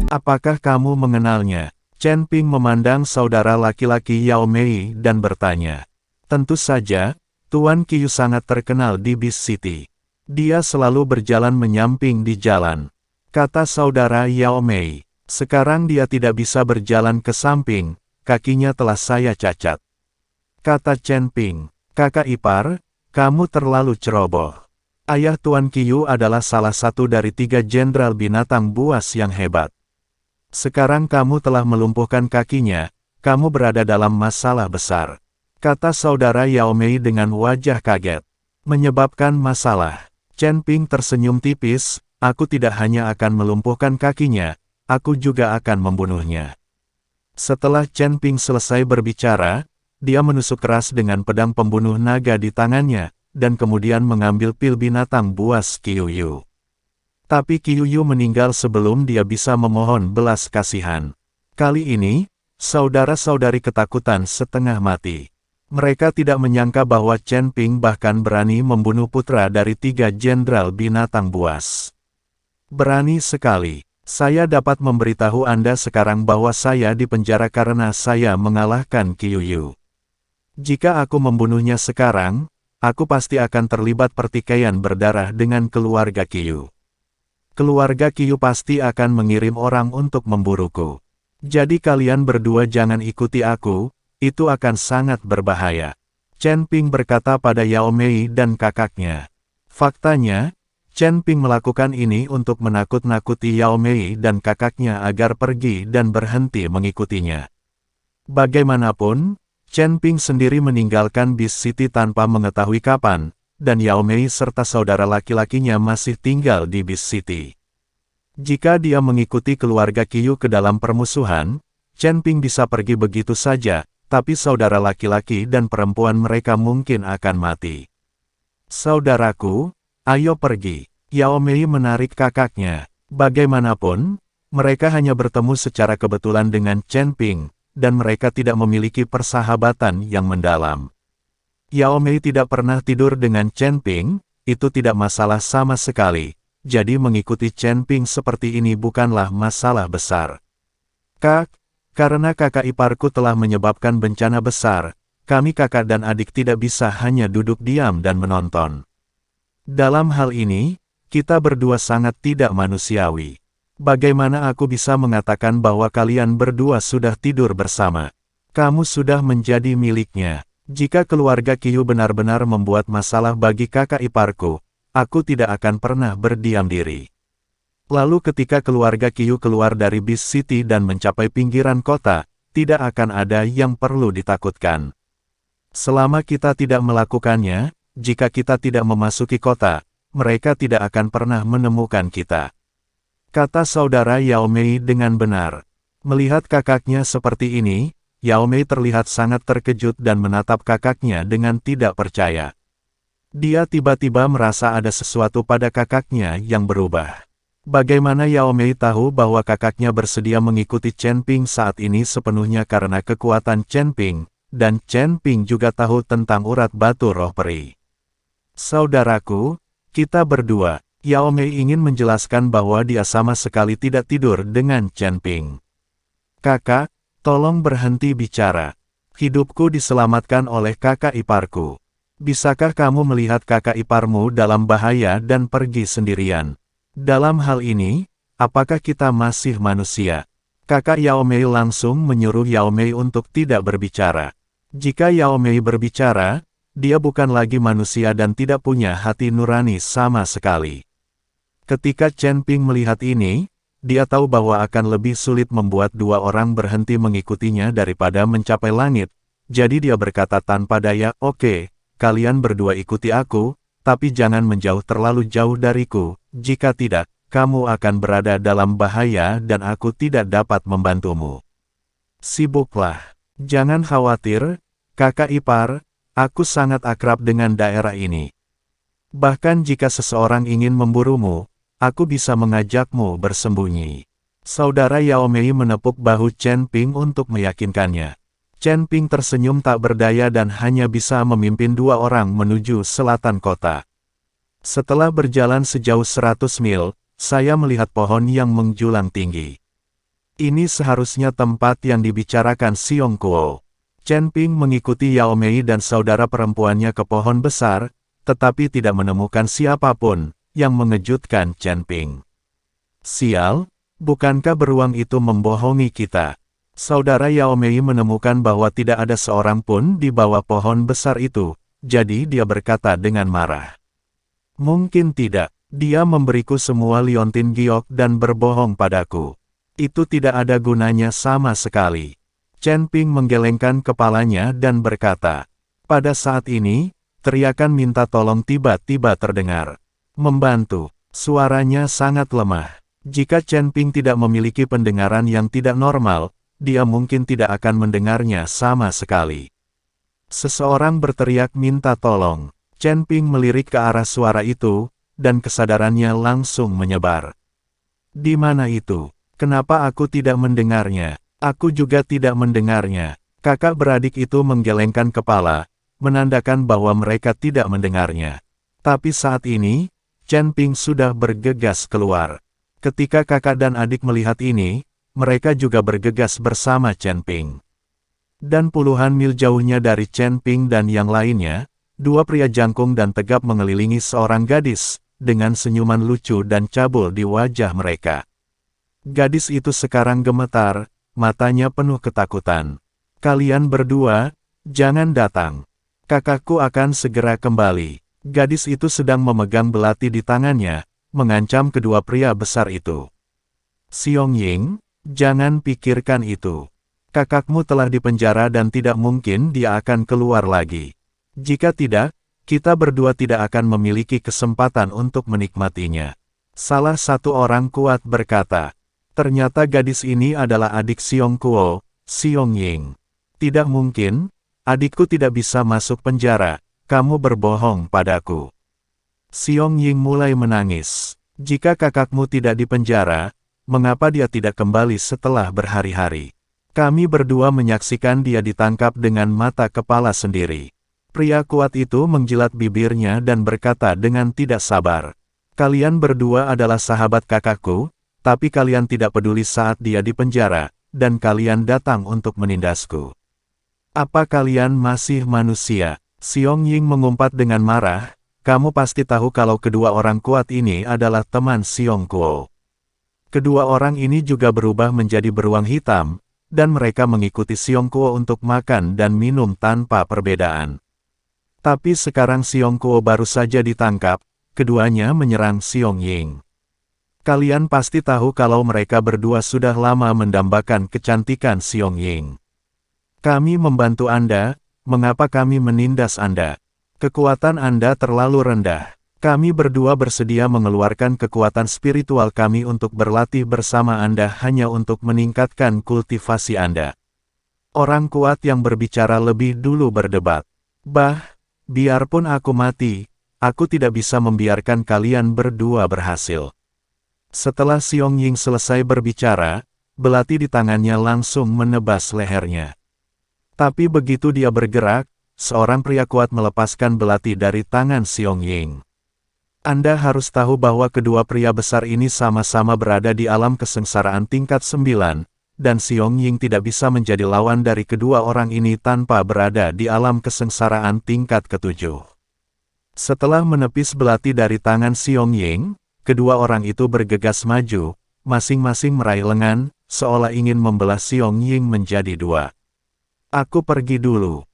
Apakah kamu mengenalnya? Chen Ping memandang saudara laki-laki Yao Mei dan bertanya. Tentu saja, Tuan Qiyu sangat terkenal di Beast City. Dia selalu berjalan menyamping di jalan. Kata saudara Yao Mei. Sekarang dia tidak bisa berjalan ke samping, kakinya telah saya cacat. Kata Chen Ping. Kakak ipar, kamu terlalu ceroboh. Ayah Tuan Qiyu adalah salah satu dari 3 jenderal binatang buas yang hebat. Sekarang kamu telah melumpuhkan kakinya, kamu berada dalam masalah besar. Kata saudara Yao Mei dengan wajah kaget. Menyebabkan masalah. Chen Ping tersenyum tipis, aku tidak hanya akan melumpuhkan kakinya, aku juga akan membunuhnya. Setelah Chen Ping selesai berbicara, dia menusuk keras dengan pedang pembunuh naga di tangannya, dan kemudian mengambil pil binatang buas Qiyu. Tapi Qiyu meninggal sebelum dia bisa memohon belas kasihan. Kali ini, saudara-saudari ketakutan setengah mati. Mereka tidak menyangka bahwa Chen Ping bahkan berani membunuh putra dari 3 jenderal binatang buas. Berani sekali. Saya dapat memberitahu Anda sekarang bahwa saya dipenjara karena saya mengalahkan Qiyu. Jika aku membunuhnya sekarang, aku pasti akan terlibat pertikaian berdarah dengan keluarga Qiyu. Keluarga Qiyu pasti akan mengirim orang untuk memburuku. Jadi kalian berdua jangan ikuti aku, itu akan sangat berbahaya. Chen Ping berkata pada Yao Mei dan kakaknya. Faktanya, Chen Ping melakukan ini untuk menakut-nakuti Yao Mei dan kakaknya agar pergi dan berhenti mengikutinya. Bagaimanapun, Chen Ping sendiri meninggalkan Beast City tanpa mengetahui kapan, dan Yao Mei serta saudara laki-lakinya masih tinggal di Beast City. Jika dia mengikuti keluarga Qiyu ke dalam permusuhan, Chen Ping bisa pergi begitu saja, tapi saudara laki-laki dan perempuan mereka mungkin akan mati. Saudaraku, ayo pergi. Yao Mei menarik kakaknya. Bagaimanapun, mereka hanya bertemu secara kebetulan dengan Chen Ping, dan mereka tidak memiliki persahabatan yang mendalam. Yao Mei tidak pernah tidur dengan Chen Ping, itu tidak masalah sama sekali, jadi mengikuti Chen Ping seperti ini bukanlah masalah besar. Karena kakak iparku telah menyebabkan bencana besar, kami kakak dan adik tidak bisa hanya duduk diam dan menonton. Dalam hal ini, kita berdua sangat tidak manusiawi. Bagaimana aku bisa mengatakan bahwa kalian berdua sudah tidur bersama? Kamu sudah menjadi miliknya. Jika keluarga Qiyu benar-benar membuat masalah bagi kakak iparku, aku tidak akan pernah berdiam diri. Lalu ketika keluarga Qiyu keluar dari Beast City dan mencapai pinggiran kota, tidak akan ada yang perlu ditakutkan. Selama kita tidak melakukannya, jika kita tidak memasuki kota, mereka tidak akan pernah menemukan kita. Kata saudara Yao Mei dengan benar. Melihat kakaknya seperti ini, Yao Mei terlihat sangat terkejut dan menatap kakaknya dengan tidak percaya. Dia tiba-tiba merasa ada sesuatu pada kakaknya yang berubah. Bagaimana Yao Mei tahu bahwa kakaknya bersedia mengikuti Chen Ping saat ini sepenuhnya karena kekuatan Chen Ping, dan Chen Ping juga tahu tentang urat batu roh peri. Saudaraku, kita berdua. Yao Mei ingin menjelaskan bahwa dia sama sekali tidak tidur dengan Chen Ping. Kakak, tolong berhenti bicara. Hidupku diselamatkan oleh kakak iparku. Bisakah kamu melihat kakak iparmu dalam bahaya dan pergi sendirian? Dalam hal ini, apakah kita masih manusia? Kakak Yao Mei langsung menyuruh Yao Mei untuk tidak berbicara. Jika Yao Mei berbicara, dia bukan lagi manusia dan tidak punya hati nurani sama sekali. Ketika Chen Ping melihat ini, dia tahu bahwa akan lebih sulit membuat 2 orang berhenti mengikutinya daripada mencapai langit, jadi dia berkata tanpa daya, "Oke, kalian berdua ikuti aku, tapi jangan menjauh terlalu jauh dariku, jika tidak, kamu akan berada dalam bahaya dan aku tidak dapat membantumu. Sibuklah. Jangan khawatir, kakak ipar, aku sangat akrab dengan daerah ini. Bahkan jika seseorang ingin memburumu, aku bisa mengajakmu bersembunyi." Saudara Yao Mei menepuk bahu Chen Ping untuk meyakinkannya. Chen Ping tersenyum tak berdaya dan hanya bisa memimpin 2 orang menuju selatan kota. Setelah berjalan sejauh 100 mil, saya melihat pohon yang menjulang tinggi. Ini seharusnya tempat yang dibicarakan Xiong Kuo. Chen Ping mengikuti Yao Mei dan saudara perempuannya ke pohon besar, tetapi tidak menemukan siapapun, yang mengejutkan Chen Ping. Sial, bukankah beruang itu membohongi kita? Saudara Yao Mei menemukan bahwa tidak ada seorang pun di bawah pohon besar itu, jadi dia berkata dengan marah. Mungkin tidak, dia memberiku semua liontin giok dan berbohong padaku. Itu tidak ada gunanya sama sekali. Chen Ping menggelengkan kepalanya dan berkata, pada saat ini, teriakan minta tolong tiba-tiba terdengar. Membantu, suaranya sangat lemah. Jika Chen Ping tidak memiliki pendengaran yang tidak normal, dia mungkin tidak akan mendengarnya sama sekali. Seseorang berteriak minta tolong. Chen Ping melirik ke arah suara itu, dan kesadarannya langsung menyebar. Di mana itu? Kenapa aku tidak mendengarnya? Aku juga tidak mendengarnya. Kakak beradik itu menggelengkan kepala, menandakan bahwa mereka tidak mendengarnya. Tapi saat ini, Chen Ping sudah bergegas keluar. Ketika kakak dan adik melihat ini, mereka juga bergegas bersama Chen Ping. Dan puluhan mil jauhnya dari Chen Ping dan yang lainnya, dua pria jangkung dan tegap mengelilingi seorang gadis, dengan senyuman lucu dan cabul di wajah mereka. Gadis itu sekarang gemetar, matanya penuh ketakutan. Kalian berdua, jangan datang. Kakakku akan segera kembali. Gadis itu sedang memegang belati di tangannya, mengancam kedua pria besar itu. Xiong Ying, jangan pikirkan itu. Kakakmu telah dipenjara dan tidak mungkin dia akan keluar lagi. Jika tidak, kita berdua tidak akan memiliki kesempatan untuk menikmatinya. Salah satu orang kuat berkata. Ternyata gadis ini adalah adik Xiong Kuo, Xiong Ying. Tidak mungkin, adikku tidak bisa masuk penjara, kamu berbohong padaku. Xiong Ying mulai menangis. Jika kakakmu tidak dipenjara, mengapa dia tidak kembali setelah berhari-hari? Kami berdua menyaksikan dia ditangkap dengan mata kepala sendiri. Pria kuat itu menjilat bibirnya dan berkata dengan tidak sabar. Kalian berdua adalah sahabat kakakku, tapi kalian tidak peduli saat dia di penjara, dan kalian datang untuk menindasku. Apa kalian masih manusia? Xiong Ying mengumpat dengan marah, kamu pasti tahu kalau kedua orang kuat ini adalah teman Xiong Kuo. Kedua orang ini juga berubah menjadi beruang hitam, dan mereka mengikuti Xiong Kuo untuk makan dan minum tanpa perbedaan. Tapi sekarang Xiong Kuo baru saja ditangkap, keduanya menyerang Xiong Ying. Kalian pasti tahu kalau mereka berdua sudah lama mendambakan kecantikan Xiong Ying. Kami membantu Anda, mengapa kami menindas Anda? Kekuatan Anda terlalu rendah. Kami berdua bersedia mengeluarkan kekuatan spiritual kami untuk berlatih bersama Anda hanya untuk meningkatkan kultivasi Anda. Orang kuat yang berbicara lebih dulu berdebat. Biarpun aku mati, aku tidak bisa membiarkan kalian berdua berhasil. Setelah Xiong Ying selesai berbicara, belati di tangannya langsung menebas lehernya. Tapi begitu dia bergerak, seorang pria kuat melepaskan belati dari tangan Xiong Ying. Anda harus tahu bahwa kedua pria besar ini sama-sama berada di alam kesengsaraan tingkat 9, dan Xiong Ying tidak bisa menjadi lawan dari kedua orang ini tanpa berada di alam kesengsaraan tingkat ke-7. Setelah menepis belati dari tangan Xiong Ying, kedua orang itu bergegas maju, masing-masing meraih lengan, seolah ingin membelah Xiong Ying menjadi dua. Aku pergi dulu.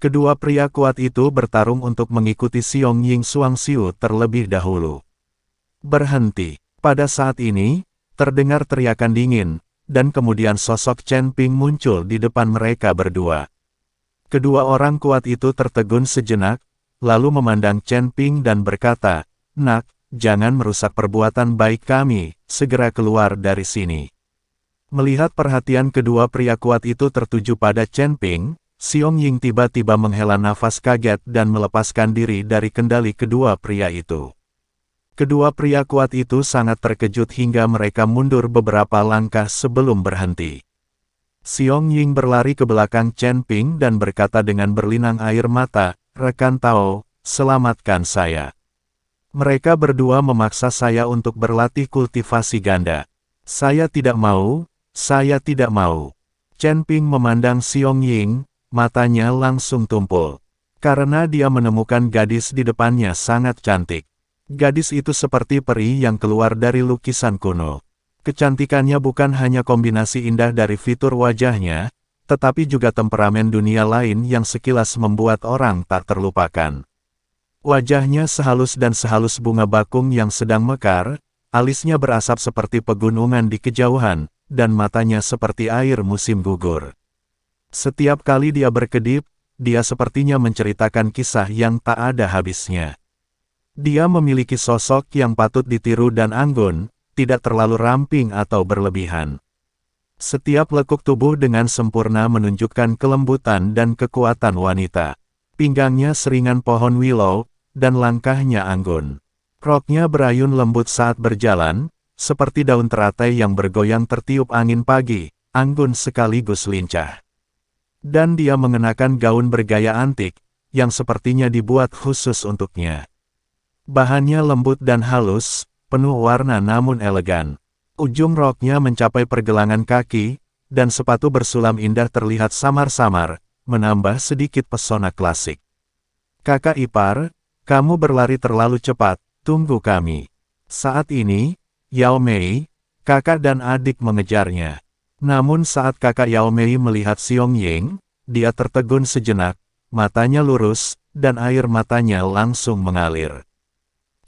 Kedua pria kuat itu bertarung untuk mengikuti Xiong Ying Xuangxiu terlebih dahulu. Berhenti. Pada saat ini, terdengar teriakan dingin, dan kemudian sosok Chen Ping muncul di depan mereka berdua. Kedua orang kuat itu tertegun sejenak, lalu memandang Chen Ping dan berkata, "Nak, jangan merusak perbuatan baik kami, segera keluar dari sini." Melihat perhatian kedua pria kuat itu tertuju pada Chen Ping, Xiong Ying tiba-tiba menghela nafas kaget dan melepaskan diri dari kendali kedua pria itu. Kedua pria kuat itu sangat terkejut hingga mereka mundur beberapa langkah sebelum berhenti. Xiong Ying berlari ke belakang Chen Ping dan berkata dengan berlinang air mata, "Rekan Tao, selamatkan saya. Mereka berdua memaksa saya untuk berlatih kultivasi ganda. Saya tidak mau, saya tidak mau. Chen Ping memandang Xiong Ying, matanya langsung tumpul. Karena dia menemukan gadis di depannya sangat cantik. Gadis itu seperti peri yang keluar dari lukisan kuno. Kecantikannya bukan hanya kombinasi indah dari fitur wajahnya, tetapi juga temperamen dunia lain yang sekilas membuat orang tak terlupakan. Wajahnya sehalus dan sehalus bunga bakung yang sedang mekar, alisnya berasap seperti pegunungan di kejauhan, dan matanya seperti air musim gugur. Setiap kali dia berkedip, dia sepertinya menceritakan kisah yang tak ada habisnya. Dia memiliki sosok yang patut ditiru dan anggun, tidak terlalu ramping atau berlebihan. Setiap lekuk tubuh dengan sempurna menunjukkan kelembutan dan kekuatan wanita. Pinggangnya seringan pohon willow, dan langkahnya anggun. Roknya berayun lembut saat berjalan, seperti daun teratai yang bergoyang tertiup angin pagi, anggun sekaligus lincah. Dan dia mengenakan gaun bergaya antik, yang sepertinya dibuat khusus untuknya. Bahannya lembut dan halus, penuh warna namun elegan. Ujung roknya mencapai pergelangan kaki, dan sepatu bersulam indah terlihat samar-samar, menambah sedikit pesona klasik. Kakak ipar, kamu berlari terlalu cepat, tunggu kami. Saat ini, Yao Mei, kakak dan adik mengejarnya. Namun saat kakak Yao Mei melihat Xiong Ying, dia tertegun sejenak, matanya lurus, dan air matanya langsung mengalir.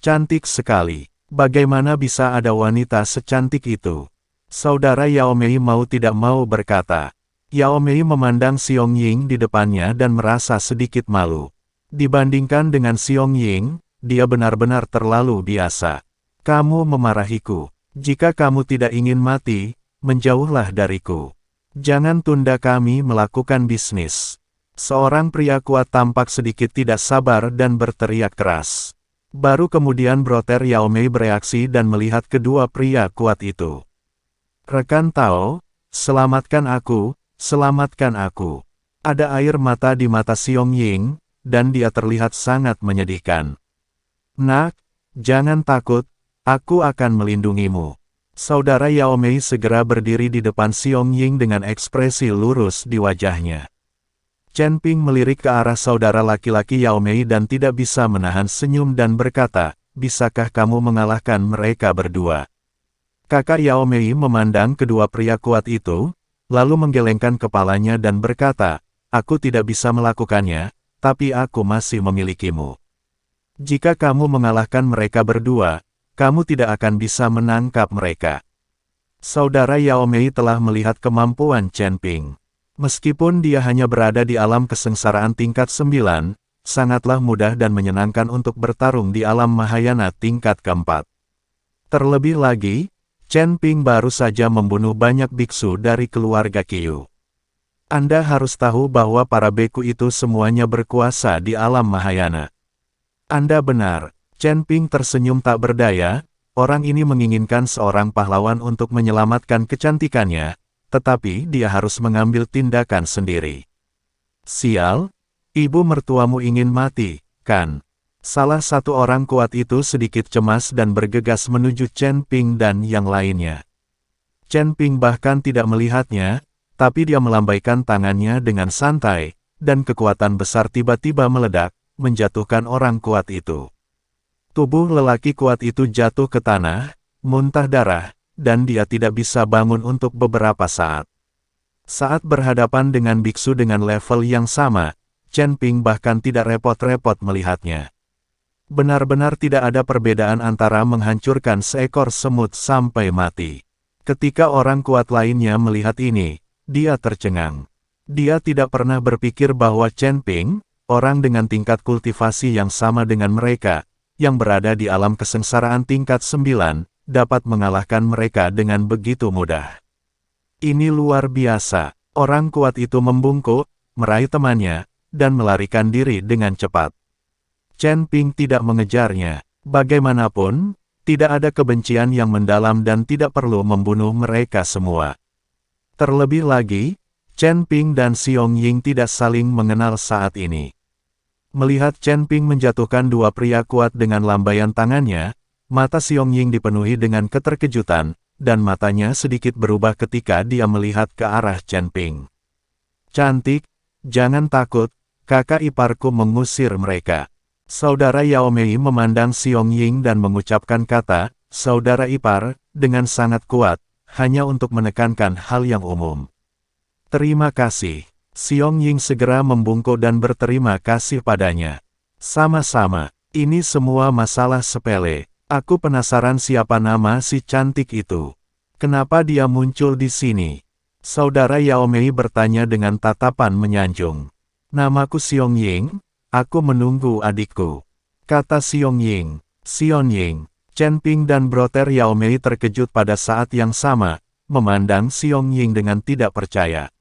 Cantik sekali. Bagaimana bisa ada wanita secantik itu? Saudara Yao Mei mau tidak mau berkata. Yao Mei memandang Xiong Ying di depannya dan merasa sedikit malu. Dibandingkan dengan Xiong Ying, dia benar-benar terlalu biasa. Kamu memarahiku. Jika kamu tidak ingin mati, menjauhlah dariku. Jangan tunda kami melakukan bisnis. Seorang pria kuat tampak sedikit tidak sabar dan berteriak keras. Baru kemudian Broter Yao Mei bereaksi dan melihat kedua pria kuat itu. Rekan Tao, selamatkan aku, selamatkan aku. Ada air mata di mata Xiong Ying, dan dia terlihat sangat menyedihkan. Nak, jangan takut, aku akan melindungimu. Saudara Yao Mei segera berdiri di depan Xiong Ying dengan ekspresi lurus di wajahnya. Chen Ping melirik ke arah saudara laki-laki Yao Mei dan tidak bisa menahan senyum dan berkata, bisakah kamu mengalahkan mereka berdua? Kakak Yao Mei memandang kedua pria kuat itu, lalu menggelengkan kepalanya dan berkata, aku tidak bisa melakukannya, tapi aku masih memilikimu. Jika kamu mengalahkan mereka berdua, kamu tidak akan bisa menangkap mereka. Saudara Yao Mei telah melihat kemampuan Chen Ping. Meskipun dia hanya berada di alam kesengsaraan tingkat 9, sangatlah mudah dan menyenangkan untuk bertarung di alam Mahayana tingkat keempat. Terlebih lagi, Chen Ping baru saja membunuh banyak biksu dari keluarga Qiu. Anda harus tahu bahwa para beku itu semuanya berkuasa di alam Mahayana. Anda benar, Chen Ping tersenyum tak berdaya, orang ini menginginkan seorang pahlawan untuk menyelamatkan kecantikannya, tetapi dia harus mengambil tindakan sendiri. Sial, ibu mertuamu ingin mati, kan? Salah satu orang kuat itu sedikit cemas dan bergegas menuju Chen Ping dan yang lainnya. Chen Ping bahkan tidak melihatnya, tapi dia melambaikan tangannya dengan santai, dan kekuatan besar tiba-tiba meledak, menjatuhkan orang kuat itu. Tubuh lelaki kuat itu jatuh ke tanah, muntah darah, dan dia tidak bisa bangun untuk beberapa saat. Saat berhadapan dengan biksu dengan level yang sama, Chen Ping bahkan tidak repot-repot melihatnya. Benar-benar tidak ada perbedaan antara menghancurkan seekor semut sampai mati. Ketika orang kuat lainnya melihat ini, dia tercengang. Dia tidak pernah berpikir bahwa Chen Ping, orang dengan tingkat kultivasi yang sama dengan mereka, yang berada di alam kesengsaraan tingkat 9, dapat mengalahkan mereka dengan begitu mudah. Ini luar biasa. Orang kuat itu membungkuk, meraih temannya, dan melarikan diri dengan cepat. Chen Ping tidak mengejarnya. Bagaimanapun, tidak ada kebencian yang mendalam dan tidak perlu membunuh mereka semua. Terlebih lagi, Chen Ping dan Xiong Ying tidak saling mengenal saat ini. Melihat Chen Ping menjatuhkan dua pria kuat dengan lambaian tangannya, mata Xiong Ying dipenuhi dengan keterkejutan, dan matanya sedikit berubah ketika dia melihat ke arah Chen Ping. "Cantik, jangan takut, kakak iparku mengusir mereka." Saudara Yao Mei memandang Xiong Ying dan mengucapkan kata, "Saudara ipar," dengan sangat kuat, hanya untuk menekankan hal yang umum. "Terima kasih." Xiong Ying segera membungkuk dan berterima kasih padanya. "Sama-sama, ini semua masalah sepele. Aku penasaran siapa nama si cantik itu. Kenapa dia muncul di sini?" Saudara Yao Mei bertanya dengan tatapan menyanjung. "Namaku Xiong Ying, aku menunggu adikku," kata Xiong Ying. Xiong Ying, Chen Ping dan Brother Yao Mei terkejut pada saat yang sama, memandang Xiong Ying dengan tidak percaya.